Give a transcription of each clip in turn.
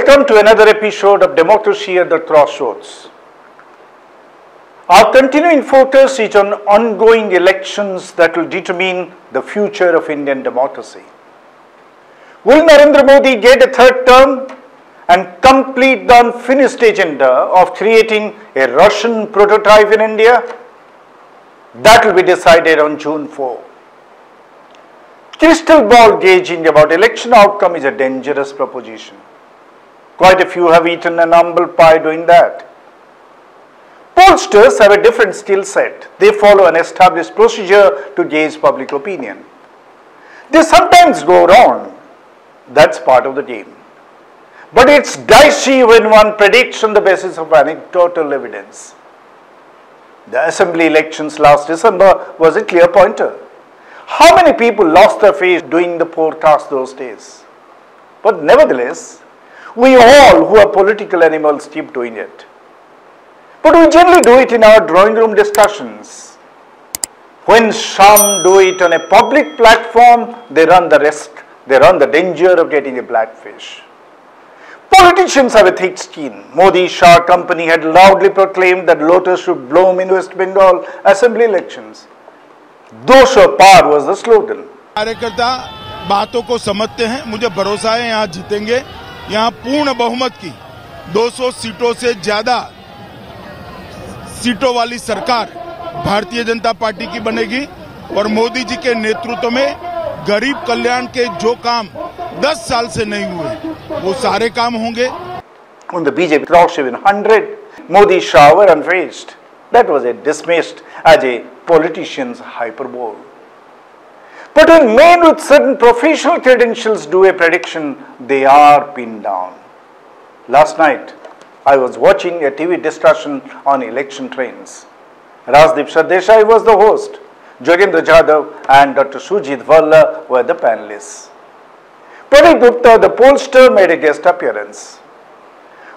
Welcome to another episode of Democracy at the Crossroads. Our continuing focus is on ongoing elections that will determine the future of Indian democracy. Will Narendra Modi get a third term and complete the unfinished agenda of creating a Russian prototype in India? That will be decided on June 4. Crystal ball gauging about election outcome is a dangerous proposition. Quite a few have eaten an humble pie doing that. Pollsters have a different skill set. They follow an established procedure to gauge public opinion. They sometimes go wrong. That's part of the game. But it's dicey when one predicts on the basis of anecdotal evidence. The assembly elections last December was a clear pointer. How many people lost their faith doing the forecast those days? But nevertheless, we all who are political animals keep doing it. But we generally do it in our drawing room discussions. When some do it on a public platform, they run the risk, they run the danger of getting a blackfish. Politicians have a thick skin. Modi Shah company had loudly proclaimed that lotus should bloom in West Bengal assembly elections. दोष और पार was the slogan. कार्यकर्ता बातों को समझते हैं, मुझे भरोसा है यहाँ जीतेंगे। यहाँ पूर्ण बहुमत की 200 सीटों से ज्यादा सीटों वाली सरकार भारतीय जनता पार्टी की बनेगी और मोदी जी के नेतृत्व में गरीब कल्याण के जो काम 10 साल से नहीं हुए वो सारे काम होंगे। On the BJP cross even 100, Modi Shah were unfazed. That was dismissed as a politician's hyperbole. But when men with certain professional credentials do a prediction, they are pinned down. Last night, I was watching a TV discussion on election trends. Rajdeep Sardesai was the host. Yogendra Yadav and Dr. Surjit Bhalla were the panelists. Pradeep Gupta, the pollster, made a guest appearance.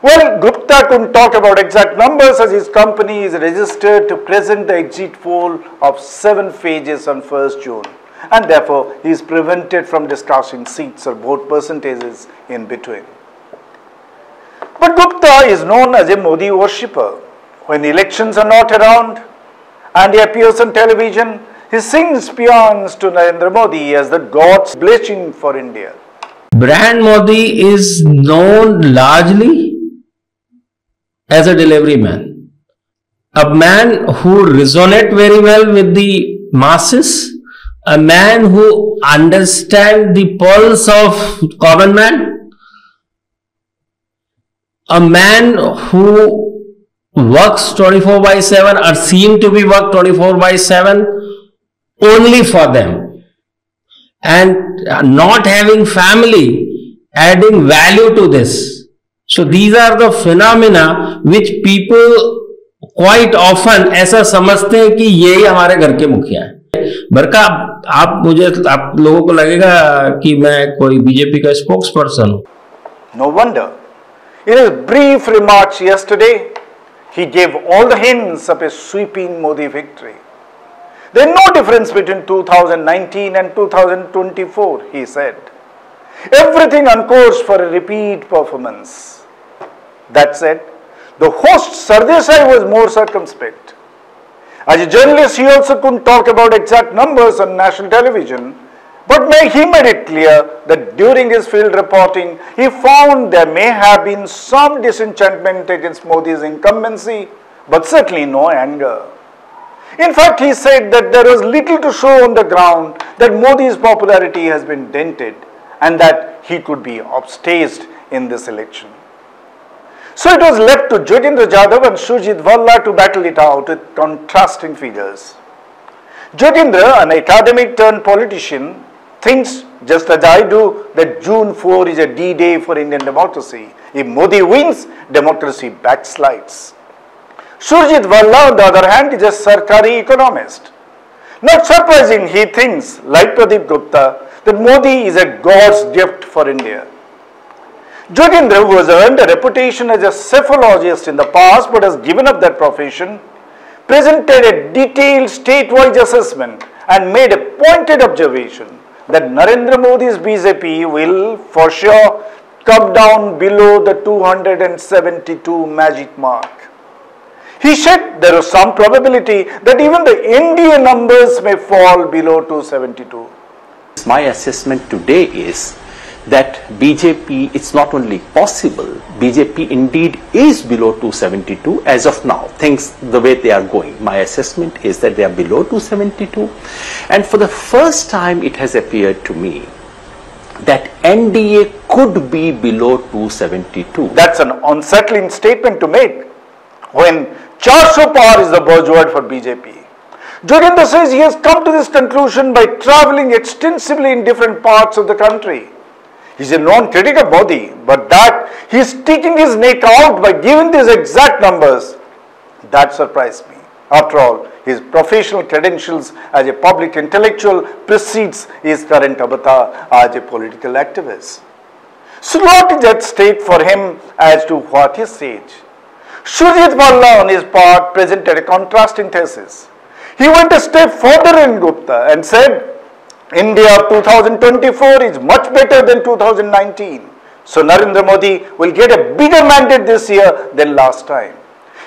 Well, Gupta couldn't talk about exact numbers as his company is registered to present the exit poll of 7 phases on 1st June. And therefore, he is prevented from discussing seats or vote percentages in between. But Gupta is known as a Modi worshipper. When elections are not around and he appears on television, he sings paeans to Narendra Modi as the God's blessing for India. Brand Modi is known largely as a delivery man. A man who resonates very well with the masses. A man who understands the pulse of common man, a man who works 24/7 or seem to be work 24/7 only for them and not having family adding value to this. So these are the phenomena which people quite often ऐसा समझते हैं कि यही हमारे घर के मुखिया है। बरका आप लोगों को लगेगा कि मैं कोई बीजेपी का स्पोक्स पर्सन हूं। No wonder. In his brief remarks yesterday, he gave all the hints of a sweeping Modi victory. There is no difference between 2019 and 2024, he said. Everything on course for a repeat performance. That said, the host Sardesai was more circumspect. As a journalist, he also couldn't talk about exact numbers on national television, but he made it clear that during his field reporting, he found there may have been some disenchantment against Modi's incumbency, but certainly no anger. In fact, he said that there was little to show on the ground that Modi's popularity has been dented and that he could be upstaged in this election. So it was left to Yogendra Yadav and Surjit Bhalla to battle it out with contrasting figures. Yogendra, an academic turned politician, thinks, just as I do, that June 4 is a D-Day for Indian democracy. If Modi wins, democracy backslides. Surjit Bhalla, on the other hand, is a Sarkari economist. Not surprising, he thinks, like Pradeep Gupta, that Modi is a God's gift for India. Yogendra, who has earned a reputation as a cephalologist in the past but has given up that profession, presented a detailed state-wise assessment and made a pointed observation that Narendra Modi's BJP will for sure come down below the 272 magic mark. He said there was some probability that even the NDA numbers may fall below 272. My assessment today is that BJP, it's not only possible, BJP indeed is below 272 as of now, things the way they are going. My assessment is that they are below 272, and for the first time it has appeared to me that NDA could be below 272. That's an unsettling statement to make when 400 par is the buzzword for BJP. Yogendra says he has come to this conclusion by travelling extensively in different parts of the country. He is a known critic of Modi, but that he is sticking his neck out by giving these exact numbers, that surprised me. After all, his professional credentials as a public intellectual precedes his current avatar as a political activist. So lot is at stake for him as to what he says. Surjit Bhalla on his part presented a contrasting thesis. He went a step further in Gupta and said, India of 2024 is much better than 2019. So Narendra Modi will get a bigger mandate this year than last time.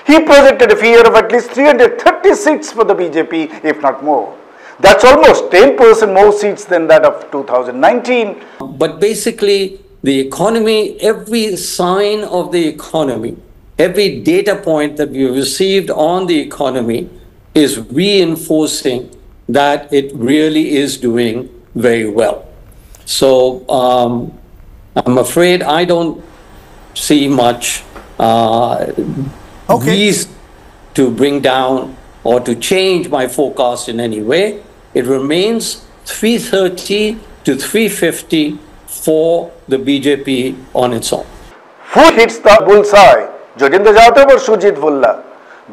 He projected a figure of at least 330 seats for the BJP, if not more. That's almost 10% more seats than that of 2019. But basically, the economy, every sign of the economy, every data point that we received on the economy is reinforcing that it really is doing very well. So I'm afraid I don't see much reason to bring down or to change my forecast in any way. It remains 330 to 350 for the BJP on its own. Who hits the bullseye? Yogendra Yadav or Surjit Bhalla?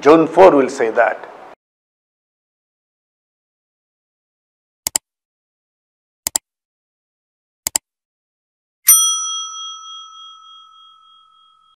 June 4 will say that.